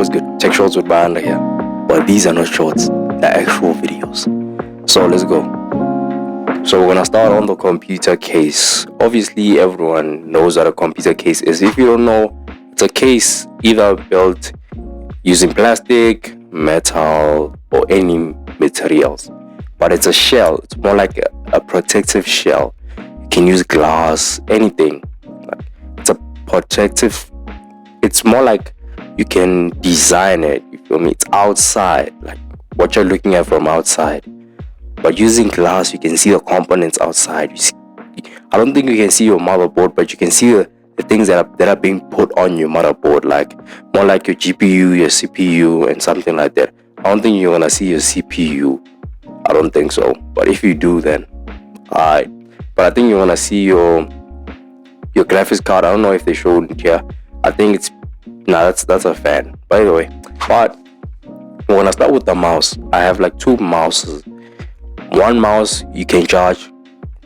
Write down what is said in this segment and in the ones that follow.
what's good? Check shorts with Banda here. But these are not shorts, they're actual videos. So let's go. So we're gonna start on the computer case. Obviously, everyone knows what a computer case is. If you don't know, it's a case either built using plastic, metal, or any materials. But it's a shell. It's more like a protective shell. You can use glass, anything. It's a protective. It's more like you can design it. You feel me? It's outside, like what you're looking at from outside. But using glass, you can see the components outside. I don't think you can see your motherboard, but you can see the things that are being put on your motherboard, like more like your GPU, your CPU, and something like that. I don't think you're gonna see your CPU. I don't think so. But if you do, then alright. But I think you're gonna see your graphics card. I don't know if they showed it here. I think it's that's a fan, by the way. But we're gonna start with the mouse. I have like two mouses. One mouse you can charge,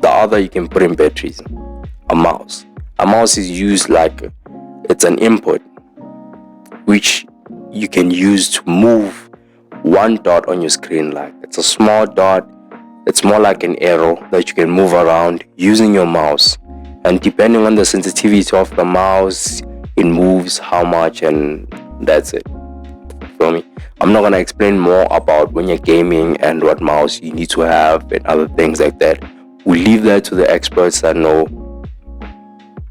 the other you can put in batteries. A mouse is used like it's an input which you can use to move one dot on your screen. Like it's a small dot. It's more like an arrow that you can move around using your mouse, and depending on the sensitivity of the mouse, it moves how much, and that's it. Feel me? I'm not gonna explain more about when you're gaming and what mouse you need to have and other things like that. We leave that to the experts that know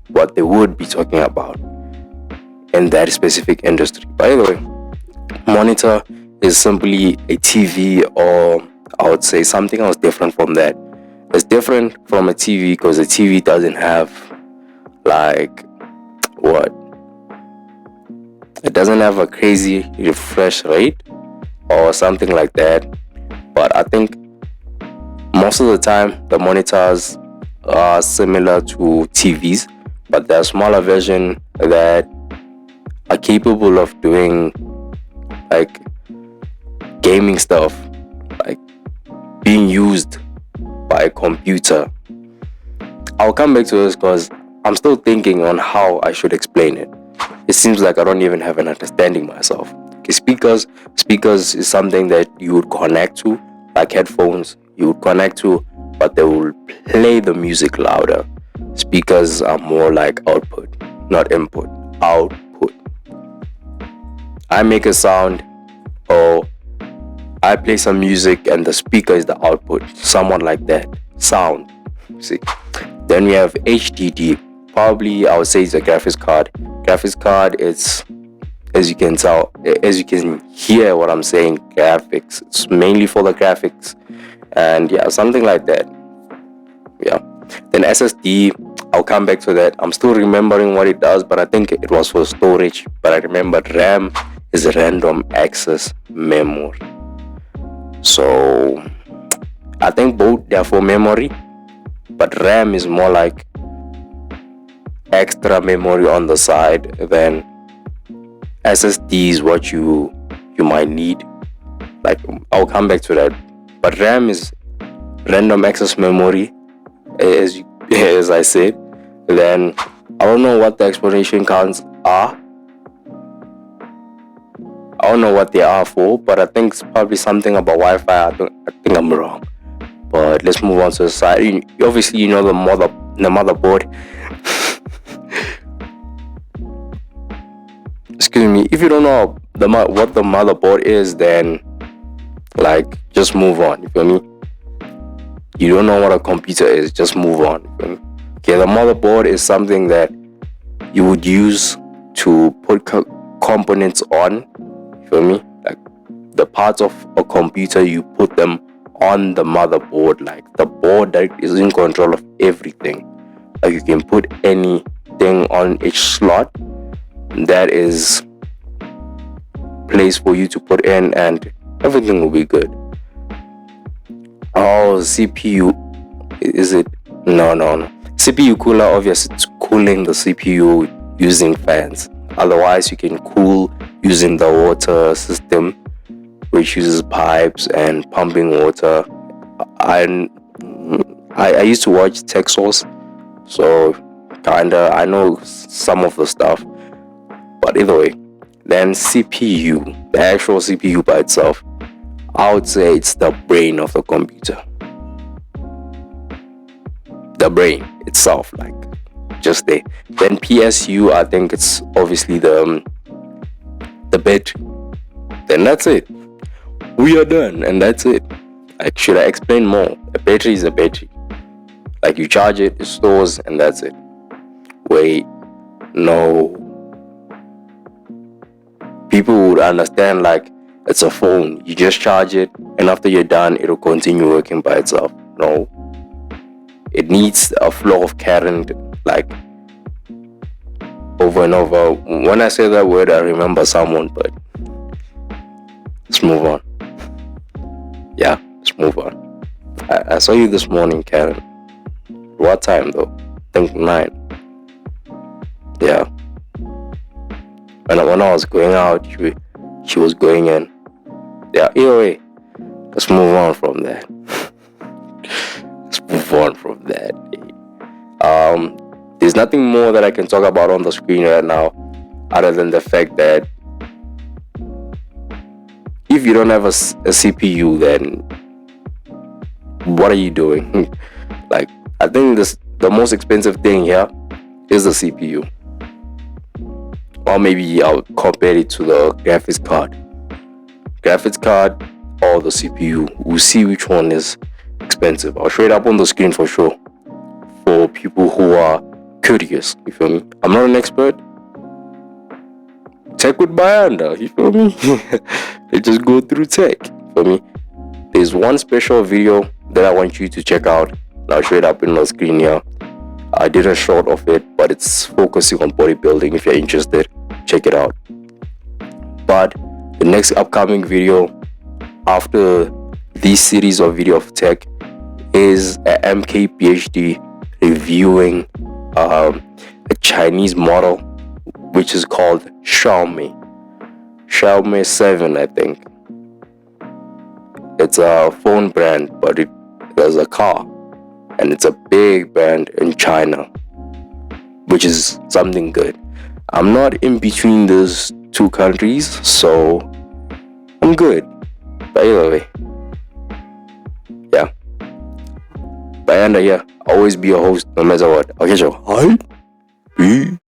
what they would be talking about in that specific industry. By the way, monitor is simply a TV, or I would say something else different from that. It's different from a TV because a TV doesn't have like what? It doesn't have a crazy refresh rate or something like that. But I think most of the time the monitors are similar to TVs, but there are smaller versions that are capable of doing like gaming stuff, like being used by a computer. I'll come back to this because I'm still thinking on how I should explain it. It seems like I don't even have an understanding myself. Okay, speakers is something that you would connect to, like headphones you would connect to, but they will play the music louder. Speakers are more like output, not input. Output. I make a sound, or I play some music and the speaker is the output. Somewhat like that. Sound. See. Then we have HDD. Probably I would say it's a graphics card. Graphics card, it's, as you can tell, as you can hear what I'm saying, graphics. It's mainly for the graphics, and yeah, something like that. Yeah. Then SSD, I'll come back to that. I'm still remembering what it does, but I think it was for storage. But I remember RAM is random access memory. So I think both they're for memory, but RAM is more like extra memory on the side. Then SSD is what you might need. Like I'll come back to that. But RAM is random access memory, as I said. Then I don't know what the explanation counts are. I don't know what they are for, but I think it's probably something about Wi-Fi. I think I'm wrong. But let's move on to the side. Obviously, you know the motherboard. Excuse me. If you don't know what the motherboard is, then like just move on. You feel me? You don't know what a computer is, just move on. You feel me? Okay, the motherboard is something that you would use to put components on. You feel me? Like the parts of a computer, you put them on the motherboard, like the board that is in control of everything. Like you can put anything on each slot that is place for you to put in, and everything will be good. Oh, CPU, is it? No. CPU cooler, obviously it's cooling the CPU using fans. Otherwise you can cool using the water system, which uses pipes and pumping water. I used to watch Tech Source, so kinda I know some of the stuff. But either way, Then CPU, the actual CPU by itself, I would say it's the brain of the computer. The brain itself, like just there. Then PSU, I think it's obviously the battery. Then that's it. We are done, and that's it. Like, should I explain more? A battery is a battery. Like, you charge it, it stores, and that's it. Wait, no. People would understand like it's a phone. You just charge it, and after you're done, it'll continue working by itself. No. It needs a flow of current, like over and over. When I say that word, I remember someone, but let's move on. Yeah, let's move on. I saw you this morning, Karen. What time though? I think 9. Yeah. When I was going out, she was going in. Yeah, either way, let's move on from that. Let's move on from that. There's nothing more that I can talk about on the screen right now, other than the fact that if you don't have a CPU, then what are you doing? Like, I think the most expensive thing here is the CPU. Or maybe I'll compare it to the graphics card. Graphics card or the CPU. We'll see which one is expensive. I'll show it up on the screen for sure. For people who are curious, you feel me? I'm not an expert. Tech with Bayanda, you feel me? They just go through tech, for me. There's one special video that I want you to check out. I'll show it up on the screen here. I did a short of it, but it's focusing on bodybuilding. If you're interested, check it out. But the next upcoming video after this series of video of tech is a MK PhD reviewing a Chinese model which is called Xiaomi 7, I think. It's a phone brand, but it has a car, and it's a big brand in China, which is something good. I'm not in between those two countries, so I'm good. But either way, yeah. Bayanda here, always be a host no matter what. Okay, so hi.